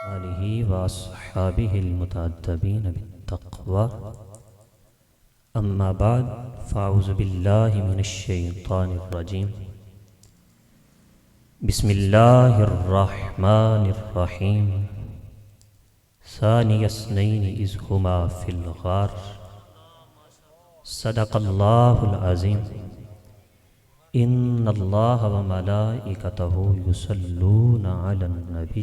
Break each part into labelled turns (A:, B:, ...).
A: آلہ واصحابہ المتأدبین بالتقوی اما بعد فاعوذ باللہ من الشیطان الرجیم بسم اللہ الرحمن الرحیم ثانی اثنین اذ ہما فی الغار صدق اللہ العظیم ان اللہ وملائکتہ یصلون علی النبی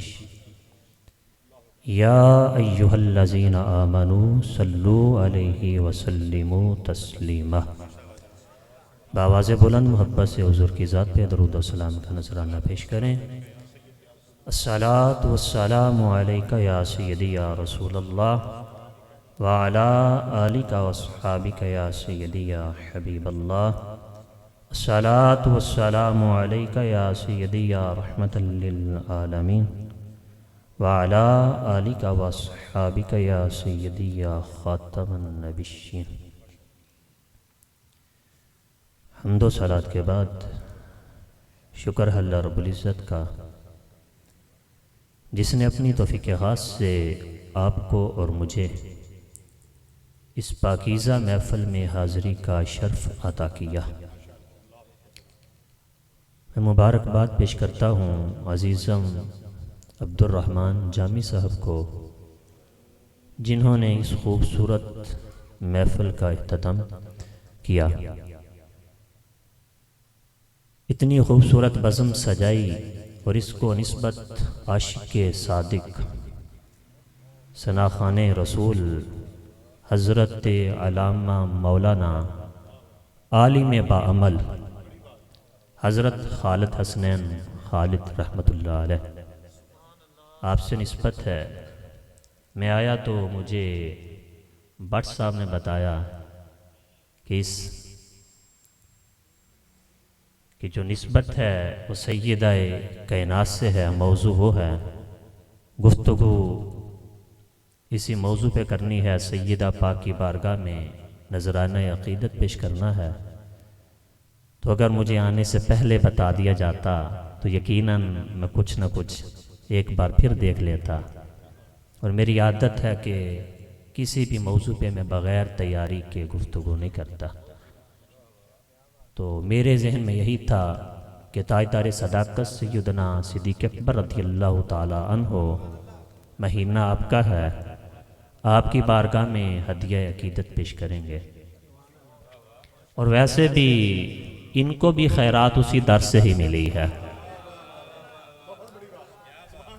A: یا ایہا الذین آمنوا صلوا علیہ وسلموا تسلیما۔ بآواز بلند محبت سے حضور کی ذات پہ درود و سلام کا نذرانہ پیش کریں۔ الصلاۃ والسلام علیک یا سیدی یا رسول اللہ وعلی آلک واصحابک یا سیدی یا حبیب اللہ۔ الصلاۃ والسلام علیک یا سیدی یا رحمۃ للعالمین وعلی آلک واصحابک یا سیدی یا خاتم النبیین۔ حمد و صلوات کے بعد شکر ہے اللہ رب العزت کا، جس نے اپنی توفیق خاص سے آپ کو اور مجھے اس پاکیزہ محفل میں حاضری کا شرف عطا کیا۔ میں مبارکباد پیش کرتا ہوں عزیزم عبد الرحمن جامی صاحب کو، جنہوں نے اس خوبصورت محفل کا اختتام کیا۔ اتنی خوبصورت بزم سجائی اور اس کو نسبت عاشق صادق ثناخوان رسول حضرت علامہ مولانا عالم باعمل حضرت خالد حسنین خالد رحمۃ اللہ علیہ آپ سے نسبت ہے۔ میں آیا تو مجھے بٹ صاحب نے بتایا کہ جو نسبت ہے وہ سیدہ کائنات سے ہے، موضوع وہ ہے، گفتگو اسی موضوع پہ کرنی ہے، سیدہ پاک کی بارگاہ میں نذرانہ عقیدت پیش کرنا ہے۔ تو اگر مجھے آنے سے پہلے بتا دیا جاتا تو یقیناً میں کچھ نہ کچھ ایک بار پھر دیکھ لیتا، اور میری عادت ہے کہ کسی بھی موضوع پہ میں بغیر تیاری کے گفتگو نہیں کرتا۔ تو میرے ذہن میں یہی تھا کہ تاجدار صداقت سیدنا صدیق اکبر رضی اللہ تعالی عنہ مہینہ آپ کا ہے، آپ کی بارگاہ میں ہدیہ عقیدت پیش کریں گے، اور ویسے بھی ان کو بھی خیرات اسی در سے ہی ملی ہے،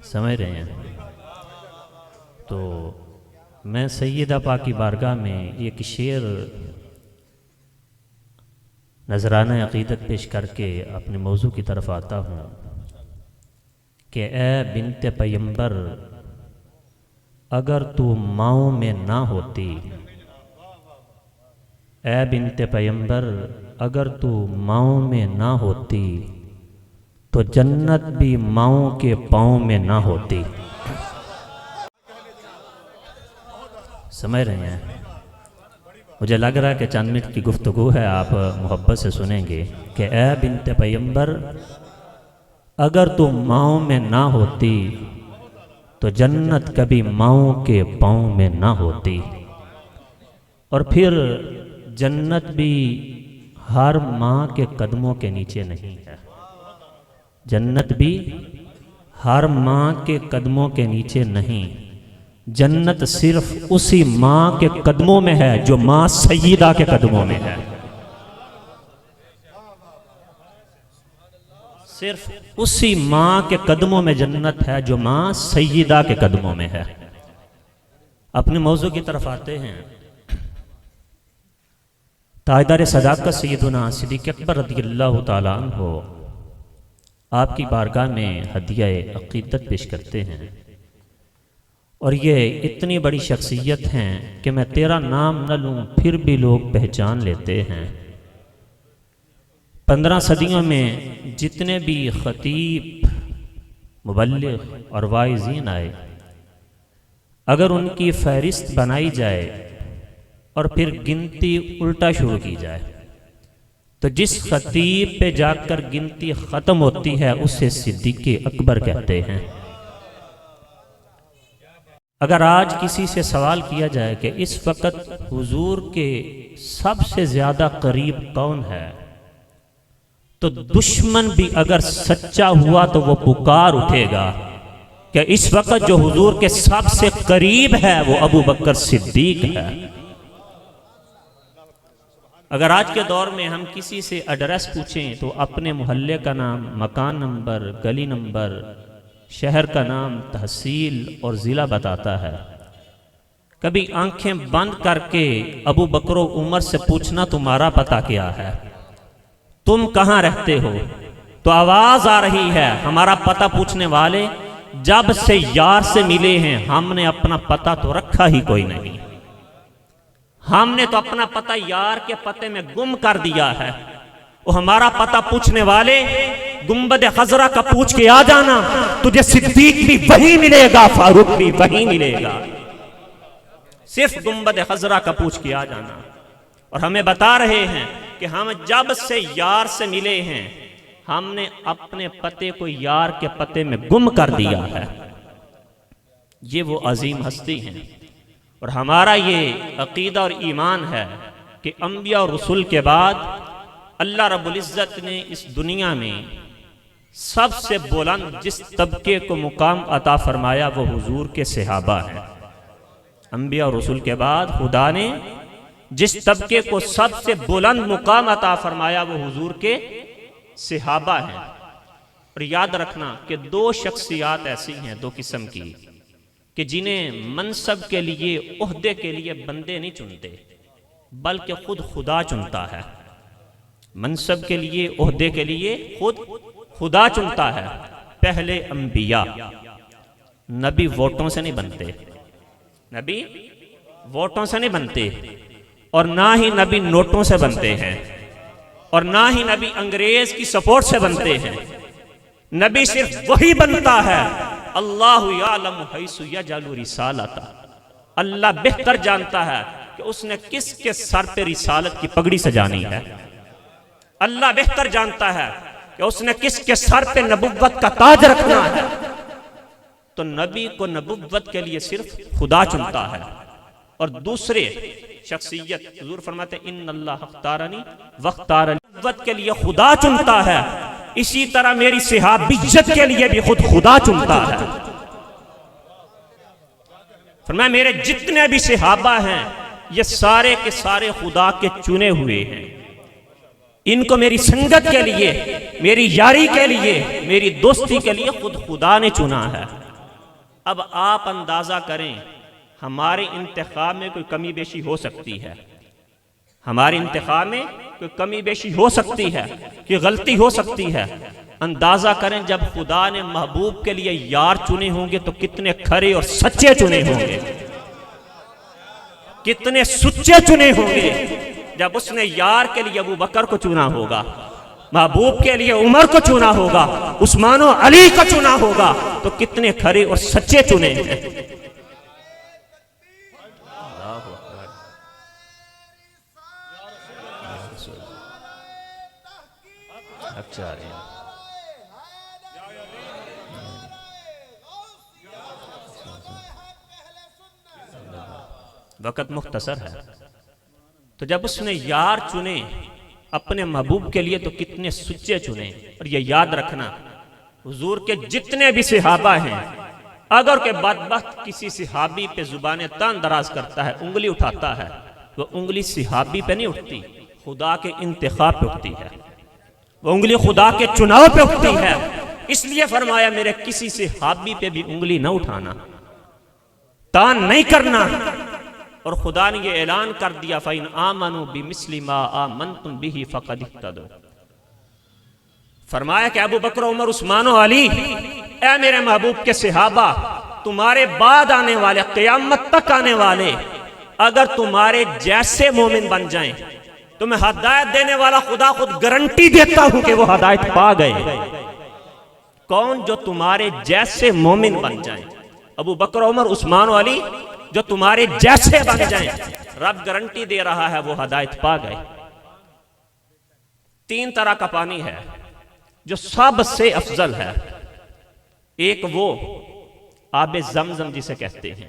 A: سمجھ رہے ہیں؟ تو میں سیدہ پاک کی بارگاہ میں ایک شعر نذرانہ عقیدت پیش کر کے اپنے موضوع کی طرف آتا ہوں کہ اے بنت پیمبر اگر تو ماؤں میں نہ ہوتی، اے بنت پیمبر اگر تو ماؤں میں نہ ہوتی تو جنت بھی ماؤں کے پاؤں میں نہ ہوتی۔ سمجھ رہے ہیں؟ مجھے لگ رہا ہے کہ چند منٹ کی گفتگو ہے، آپ محبت سے سنیں گے کہ اے بنت پیمبر اگر تو ماؤں میں نہ ہوتی تو جنت کبھی ماؤں کے پاؤں میں نہ ہوتی، اور پھر جنت بھی ہر ماں کے قدموں کے نیچے نہیں ہے، جنت بھی ہر ماں کے قدموں کے نیچے نہیں، جنت صرف اسی ماں کے قدموں میں ہے جو ماں سیدہ کے قدموں میں ہے، صرف اسی ماں کے قدموں میں جنت ہے جو ماں سیدہ کے قدموں میں ہے۔ اپنے موضوع کی طرف آتے ہیں۔ تاجدار صداقت سیدنا صدیق اکبر رضی اللہ تعالیٰ عنہ آپ کی بارگاہ میں ہدیہ عقیدت پیش کرتے ہیں، اور یہ اتنی بڑی شخصیت ہیں کہ میں تیرا نام نہ لوں پھر بھی لوگ پہچان لیتے ہیں۔ 15 صدیوں میں جتنے بھی خطیب، مبلغ اور واعظین آئے، اگر ان کی فہرست بنائی جائے اور پھر گنتی الٹا شروع کی جائے تو جس خطیب پہ جا کر گنتی ختم ہوتی ہے اسے صدیق اکبر کہتے ہیں۔ اگر آج کسی سے سوال کیا جائے کہ اس وقت حضور کے سب سے زیادہ قریب کون ہے، تو دشمن بھی اگر سچا ہوا تو وہ پکار اٹھے گا کہ اس وقت جو حضور کے سب سے قریب ہے وہ ابو بکر صدیق ہے۔ اگر آج کے دور میں ہم کسی سے ایڈریس پوچھیں تو اپنے محلے کا نام، مکان نمبر، گلی نمبر، شہر کا نام، تحصیل اور ضلع بتاتا ہے۔ کبھی آنکھیں بند کر کے ابو بکر و عمر سے پوچھنا تمہارا پتہ کیا ہے، تم کہاں رہتے ہو، تو آواز آ رہی ہے ہمارا پتہ پوچھنے والے جب سے یار سے ملے ہیں ہم نے اپنا پتہ تو رکھا ہی کوئی نہیں، ہم نے تو اپنا پتہ یار کے پتے میں گم کر دیا ہے۔ وہ ہمارا پتہ پوچھنے والے گنبد خضرا کا پوچھ کے آ جانا، تجھے صدیق بھی وہی ملے گا، فاروق بھی وہی ملے گا، صرف گنبد خضرا کا پوچھ کے آ جانا۔ اور ہمیں بتا رہے ہیں کہ ہم جب سے یار سے ملے ہیں ہم نے اپنے پتے کو یار کے پتے میں گم کر دیا ہے۔ یہ وہ عظیم ہستی ہیں، اور ہمارا یہ عقیدہ اور ایمان ہے کہ انبیاء اور رسول کے بعد اللہ رب العزت نے اس دنیا میں سب سے بلند جس طبقے کو مقام عطا فرمایا وہ حضور کے صحابہ ہیں۔ انبیاء اور رسول کے بعد خدا نے جس طبقے کو سب سے بلند مقام عطا فرمایا وہ حضور کے صحابہ ہیں۔ اور یاد رکھنا کہ دو شخصیات ایسی ہیں، دو قسم کی، کہ جنہیں منصب کے لیے، عہدے کے لیے بندے نہیں چنتے بلکہ خود خدا چنتا ہے۔ منصب کے لیے، عہدے کے لیے خود خدا چنتا ہے۔ پہلے انبیاء، نبی ووٹوں سے نہیں بنتے، نبی ووٹوں سے نہیں بنتے، اور نہ ہی نبی نوٹوں سے بنتے ہیں، اور نہ ہی نبی انگریز کی سپورٹ سے بنتے ہیں۔ نبی صرف وہی بنتا ہے اللہ یعلم حیث یجعل رسالتہ، اللہ بہتر جانتا ہے کہ اس نے کس کے سر پہ رسالت کی پگڑی سجانی ہے، اللہ بہتر جانتا ہے کہ اس نے کس کے سر پہ نبوت کا تاج رکھنا ہے۔ تو نبی کو نبوت کے لیے صرف خدا چنتا ہے۔ اور دوسرے شخصیت، حضور فرماتے ہیں ان اللہ اختارنی واختارنی، نبوت کے لیے خدا چنتا ہے، اسی طرح میری صحابیت کے لیے بھی خود خدا چنتا ہے۔ فرمایا میرے جتنے بھی صحابہ ہیں یہ سارے کے سارے خدا کے چنے ہوئے ہیں، ان کو میری سنگت کے لیے، میری یاری کے لیے، میری دوستی کے لیے خود خدا نے چنا ہے۔ اب آپ اندازہ کریں ہمارے انتخاب میں کوئی کمی بیشی ہو سکتی ہے، ہمارے انتخاب میں کوئی کمی بیشی ہو سکتی ہے، کہ غلطی ہو سکتی ہے۔ اندازہ کریں جب خدا نے محبوب کے لیے یار چنے ہوں گے تو کتنے کھرے اور سچے چنے ہوں گے، کتنے سچے چنے ہوں گے۔ جب اس نے یار کے لیے ابو بکر کو چنا ہوگا، محبوب کے لیے عمر کو چنا ہوگا، عثمان و علی کو چنا ہوگا، تو کتنے کھرے اور سچے چنے ہیں۔ وقت مختصر ہے، تو جب اس نے یار چنے اپنے محبوب کے لیے تو کتنے سچے چنے۔ اور یہ یاد رکھنا حضور کے جتنے بھی صحابہ ہیں، اگر کہ بدبخت کسی صحابی پہ زبان تان دراز کرتا ہے، انگلی اٹھاتا ہے، وہ انگلی صحابی پہ نہیں اٹھتی، خدا کے انتخاب پہ اٹھتی ہے، وہ انگلی خدا کے چناؤ پہ اٹھتی ہے۔ اس لیے فرمایا میرے کسی صحابی پہ بھی انگلی نہ اٹھانا، تان نہیں کرنا۔ اور خدا نے یہ اعلان کر دیا فَإِنْ آمَنُوا بِمِثْلِ مَا آمَنْتُمْ بِهِ فَقَدِ اهْتَدَوْا۔ فرمایا کہ ابو بکر، عمر، عثمان و علی، اے میرے محبوب کے صحابہ، تمہارے بعد آنے والے، قیامت تک آنے والے اگر تمہارے جیسے مومن بن جائیں، تمہیں ہدایت دینے والا خدا خود گارنٹی دیتا ہوں کہ وہ ہدایت پا گئے۔ کون؟ جو تمہارے جیسے مومن بن جائیں۔ ابو بکر، عمر، عثمان و علی جو تمہارے جیسے بن جائیں، رب گارنٹی دے رہا ہے وہ ہدایت پا گئے۔ تین طرح کا پانی ہے جو سب سے افضل ہے۔ ایک وہ آب زمزم جسے کہتے ہیں،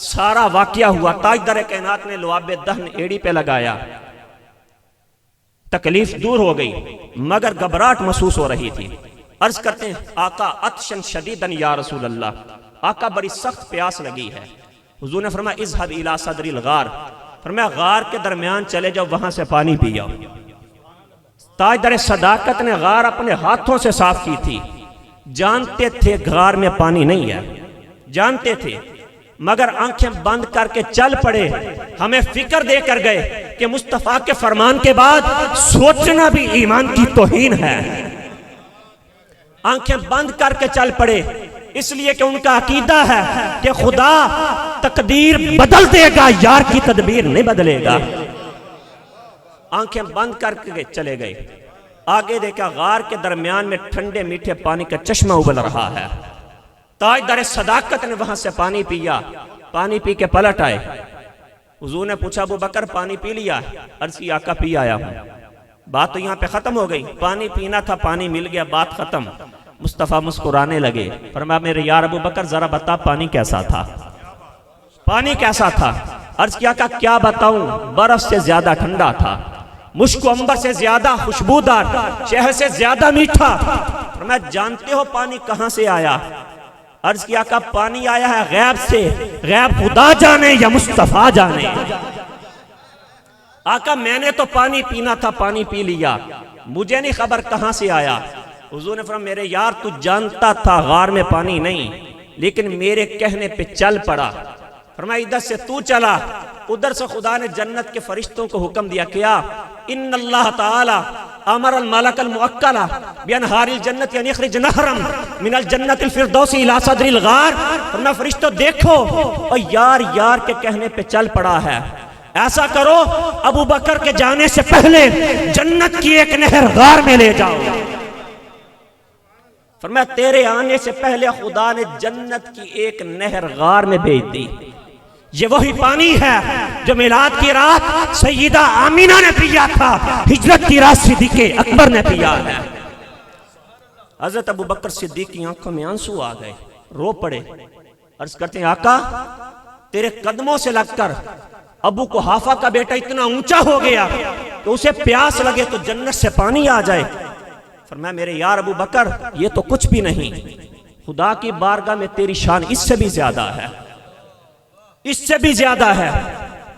B: سارا واقعہ ہوا، تاجدار کائنات نے لعاب دہن ایڑی پہ لگایا، تکلیف دور ہو گئی مگر گھبراہٹ محسوس ہو رہی تھی۔ عرض کرتے ہیں آقا عطشن شدیدن یا رسول اللہ، آقا بڑی سخت پیاس لگی ہے۔ حضور نے فرمایا اذهب الى صدر الغار، فرمایا غار کے درمیان چلے جاؤ، وہاں سے پانی پی آؤ۔ تاجدار صداقت نے غار اپنے ہاتھوں سے صاف کی تھی، جانتے تھے غار میں پانی نہیں ہے، جانتے تھے، مگر آنکھیں بند کر کے چل پڑے۔ ہمیں فکر دے کر گئے کہ مصطفیٰ کے فرمان کے بعد سوچنا بھی ایمان کی توہین ہے۔ آنکھیں بند کر کے چل پڑے، اس لیے کہ ان کا عقیدہ ہے کہ خدا تقدیر بدل دے گا، یار کی تدبیر نہیں بدلے گا۔ آنکھیں بند کر کے چلے گئے، آگے دیکھا غار کے درمیان میں ٹھنڈے میٹھے پانی کا چشمہ ابل رہا ہے۔ تاجدار صداقت نے وہاں سے پانی پیا، پانی پی کے پلٹ آئے۔ حضور نے پوچھا ابو بکر پانی پی لیا؟ عرض کی آقا پی آیا ہوں۔ بات تو یہاں پہ ختم ہو گئی، پانی پینا تھا، پانی مل گیا، بات ختم۔ مصطفیٰ مسکرانے لگے، فرمایا میرے یار ابو بکر ذرا بتا پانی کیسا تھا، پانی کیسا تھا؟ عرض کیا کہ کیا بتاؤں، برف سے زیادہ ٹھنڈا تھا، مشک و عنبر سے زیادہ خوشبودار، شہد سے زیادہ میٹھا۔ فرمایا جانتے ہو پانی کہاں سے آیا؟ عرض کیا کہ پانی آیا ہے غیب سے، غیب خدا جانے یا مصطفیٰ جانے۔ آقا میں نے تو پانی پینا تھا، پانی پی لیا، مجھے نہیں خبر کہاں سے آیا۔ حضور نے فرمایا میرے یار تو جانتا تھا غار میں پانی نہیں، لیکن میرے کہنے پہ چل پڑا۔ فرمایا ادھر سے تو چلا، ادھر سے خدا نے جنت کے فرشتوں کو حکم دیا، کیا ان اللہ تعالی امر الملک الموکل بانہار الجنت یعنی اخرج نہرم من الجنت الفردوس الی صدر الغار۔ فرمایا فرشتوں دیکھو، اور یار یار کے کہنے پہ چل پڑا ہے۔ ایسا کرو ابو بکر کے جانے سے پہلے جنت کی ایک نہر غار میں لے جاؤ۔ فرمایا تیرے آنے سے پہلے خدا نے جنت کی ایک نہر غار میں بھیج دی۔ یہ وہی پانی ہے جو میلاد کی رات سیدہ آمینہ نے پیا تھا، ہجرت کی رات صدیق اکبر نے پیا ہے۔ حضرت ابو بکر صدیق کی آنکھوں میں آنسو آ گئے، رو پڑے، عرض کرتے ہیں آقا تیرے قدموں سے لگ کر ابو قحافہ کا بیٹا اتنا اونچا ہو گیا کہ اسے پیاس لگے تو جنت سے پانی آ جائے۔ فرمایا میرے یار ابو بکر یہ تو کچھ بھی نہیں، خدا کی بارگاہ میں تیری شان اس سے بھی زیادہ ہے، اس سے بھی زیادہ ہے۔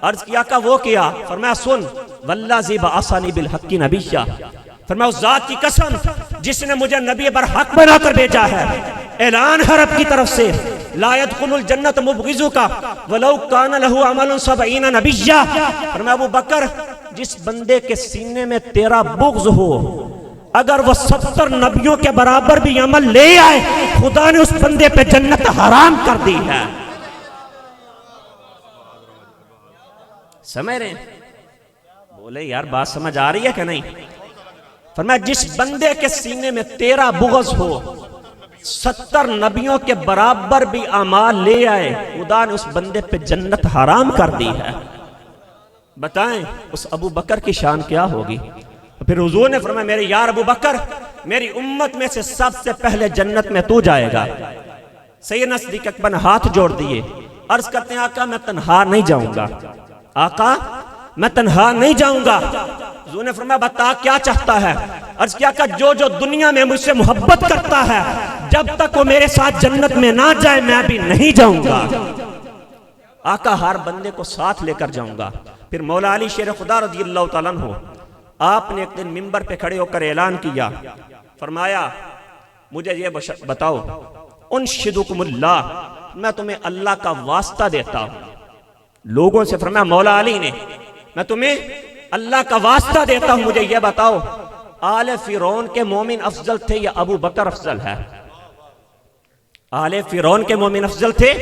B: عرض کیا کہ وہ کیا؟ فرمایا سن واللہ بعثنی بالحق نبیہ، فرمایا اس ذات کی قسم جس نے مجھے نبی برحق بنا کر بھیجا ہے، اعلان ہے رب کی طرف سے لا يدخل الجنت مبغضک ولو کان له عمل 70 نبیہ۔ فرمایا ابو بکر جس بندے کے سینے میں تیرا بغض ہو، اگر وہ 70 نبیوں کے برابر بھی عمل لے آئے، خدا نے اس بندے پہ جنت حرام کر دی ہے۔ سمجھ رہے ہیں؟ بولے یار بات سمجھ آ رہی ہے کہ نہیں؟ فرمایا جس بندے کے سینے میں تیرا بغض ہو، 70 نبیوں کے برابر بھی اعمال لے آئے، خدا نے اس بندے پہ جنت حرام کر دی ہے۔ بتائیں اس ابو بکر کی شان کیا ہوگی؟ پھر حضور نے فرمایا میرے یار ابو بکر میری امت میں سے سب سے پہلے جنت میں تو جائے گا۔ سیدنا صدیق اکبر نے ہاتھ جوڑ دیے، عرض کرتے ہیں آقا میں تنہا نہیں جاؤں گا، آقا میں تنہا نہیں جاؤں گا۔ حضور نے فرمایا بتا کیا چاہتا ہے؟ عرض کیا کہ جو دنیا میں مجھ سے محبت کرتا ہے جب تک وہ میرے ساتھ جنت میں نہ جائے میں بھی نہیں جاؤں گا۔ آقا ہر بندے کو ساتھ لے کر جاؤں گا۔ پھر مولا علی شیر خدا رضی اللہ تعالیٰ عنہ آپ نے ایک دن منبر پہ کھڑے ہو کر اعلان کیا، فرمایا مجھے یہ بتاؤ انشدکم اللہ، میں تمہیں اللہ کا واسطہ دیتا ہوں۔ لوگوں سے فرمایا مولا علی نے میں تمہیں اللہ کا واسطہ دیتا ہوں، مجھے یہ بتاؤ آل فرعون کے مومن افضل تھے یا ابو بکر افضل ہے؟ آل فرعون کے مومن افضل تھے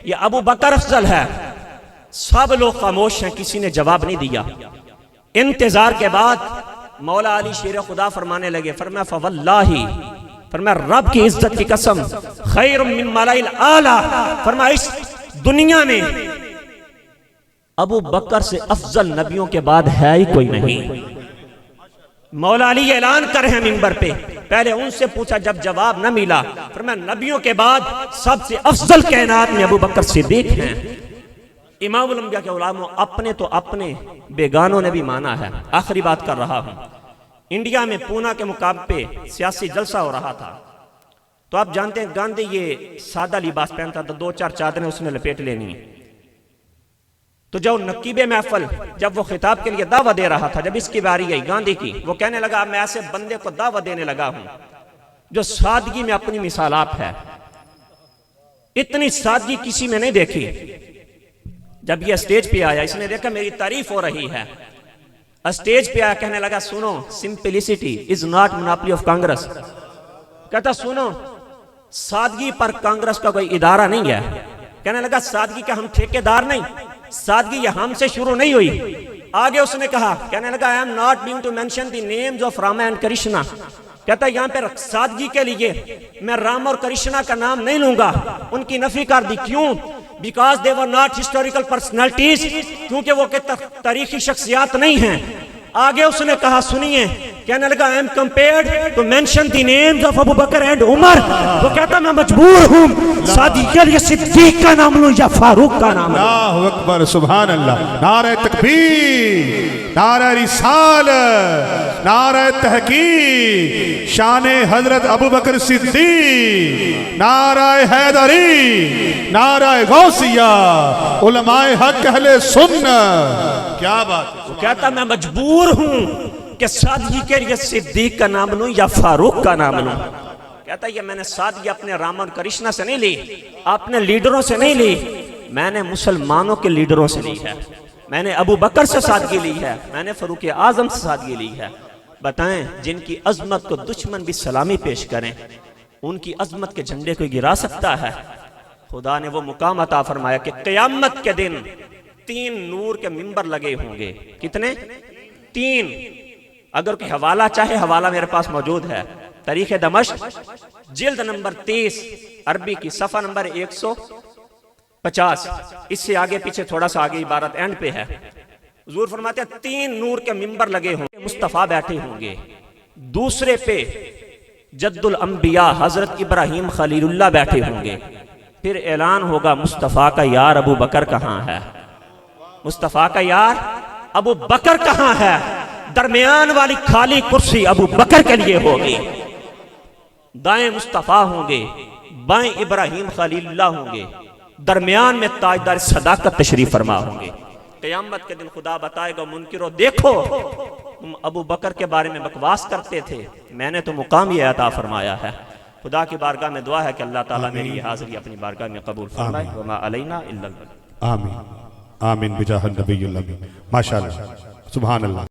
B: یا ابو بکر افضل ہے؟ سب لوگ خاموش ہیں، کسی نے جواب نہیں دیا۔ انتظار کے بعد مولا علی شیر خدا فرمانے لگے، فرمایا فواللہ، فرمایا رب کی عزت کی قسم، خیر من ملائل اعلی، فرمایا اس دنیا میں ابو بکر سے افضل نبیوں کے بعد ہے ہی کوئی نہیں۔ مولا علی اعلان کر رہے ہیں منبر پہ، پہلے ان سے پوچھا جب جواب نہ ملا، فرمایا نبیوں کے بعد سب سے افضل کائنات میں ابو بکر صدیق ہیں۔ امام الانبیاء کے علماء اپنے تو اپنے بیگانوں نے بھی مانا ہے۔ آخری بات کر رہا ہوں، انڈیا میں پونا کے مقام پہ سیاسی جلسہ ہو رہا تھا، تو آپ جانتے ہیں گاندھی یہ سادہ لباس پہنتا تھا، 2-4 چادریں اس نے لپیٹ لینی، تو جو نقیب محفل جب وہ خطاب کے لیے دعوت دے رہا تھا، جب اس کی باری آئی گاندھی کی، وہ کہنے لگا میں ایسے بندے کو دعوت دینے لگا ہوں جو سادگی میں اپنی مثالات ہے، اتنی سادگی کسی میں نہیں دیکھی۔ جب یہ اسٹیج پہ آیا، اس نے دیکھا میری تعریف ہو رہی ہے، اسٹیج پہ آیا، کہنے لگا سنو، simplicity is not monopoly of Congress, کہتا سنو سادگی پر کانگریس کا کوئی ادارہ نہیں ہے، کہنے لگا سادگی کا ہم ٹھیکیدار نہیں، سادگی یہ ہم سے شروع نہیں ہوئی۔ آگے اس نے کہا، کہنے لگا I am not being to mention the names of Rama and Krishna، کہتا یہاں پہ سادگی کے لیے میں رام اور کرشنا کا نام نہیں لوں گا، ان کی نفی کر دی، کیوں؟ Because they were not historical personalities، کیونکہ وہ تاریخی شخصیات نہیں ہیں۔ آگے اس نے کہا سنیے، کہنے لگا I am compared to mention the names of Abu Bakr and Umar، وہ کہتا میں مجبور ہوں سادگی کے لیے صدیق کا نام لوں یا فاروق کا نام لوں۔
C: اللہ اکبر، سبحان اللہ، نعرہ تکبیر، نعرہ رسالت، نعرہ تحقیق، شان حضرت ابو بکر صدیق، نعرہ حیدری، نعرہ غوثیہ، علماء حق اہل سنت، کیا بات ہے۔
B: وہ کہتا میں مجبور ہوں کہ سادگی کے لیے صدیق کا نام لوں یا فاروق کا نام لوں۔ کہتا یہ میں نے سادگی اپنے رام اور کرشنا سے نہیں لی، اپنے لیڈروں سے نہیں لی، میں نے مسلمانوں کے لیڈروں سے لی ہے، میں نے ابو بکر سے سادگی لی ہے، میں نے فاروق اعظم سے سادگی لی ہے۔ بتائیں جن کی عظمت کو دشمن بھی سلامی پیش کریں، ان کی عظمت کے جھنڈے کو گرا سکتا ہے؟ خدا نے وہ مقام عطا فرمایا کہ قیامت کے دن 3 نور کے منبر لگے ہوں گے۔ کتنے؟ 3۔ اگر کوئی حوالہ چاہے، حوالہ میرے پاس موجود ہے، تاریخ دمشق جلد نمبر 30 عربی کی صفحہ نمبر 150، اس سے آگے پیچھے تھوڑا سا آگے عبارت اینڈ پہ ہے۔ حضور فرماتے ہیں 3 نور کے منبر لگے ہوں گے، مصطفیٰ بیٹھے ہوں گے، دوسرے پہ جد الانبیاء حضرت ابراہیم خلیل اللہ بیٹھے ہوں گے، پھر اعلان ہوگا مصطفیٰ کا یار ابو بکر کہاں ہے، مصطفیٰ کا یار ابو بکر کہاں ہے؟ درمیان والی خالی کرسی ابو بکر کے لیے ہوگی، دائیں مصطفیٰ ہوں گے، بائیں ابراہیم خلیل اللہ ہوں گے، درمیان میں تاجدار صداقت تشریف فرما ہوں گے۔ قیامت کے دن خدا بتائے گا منکرو دیکھو تم ابو بکر کے بارے میں بکواس کرتے تھے، میں نے تو مقام یہ عطا فرمایا ہے۔ خدا کی بارگاہ میں دعا ہے کہ اللہ تعالیٰ میری یہ حاضری اپنی بارگاہ میں قبول فرمائے، وما علینا الا البلاغ۔
C: آمین آمین بجاہ النبی الامین، ماشاءاللہ، سبحان اللہ۔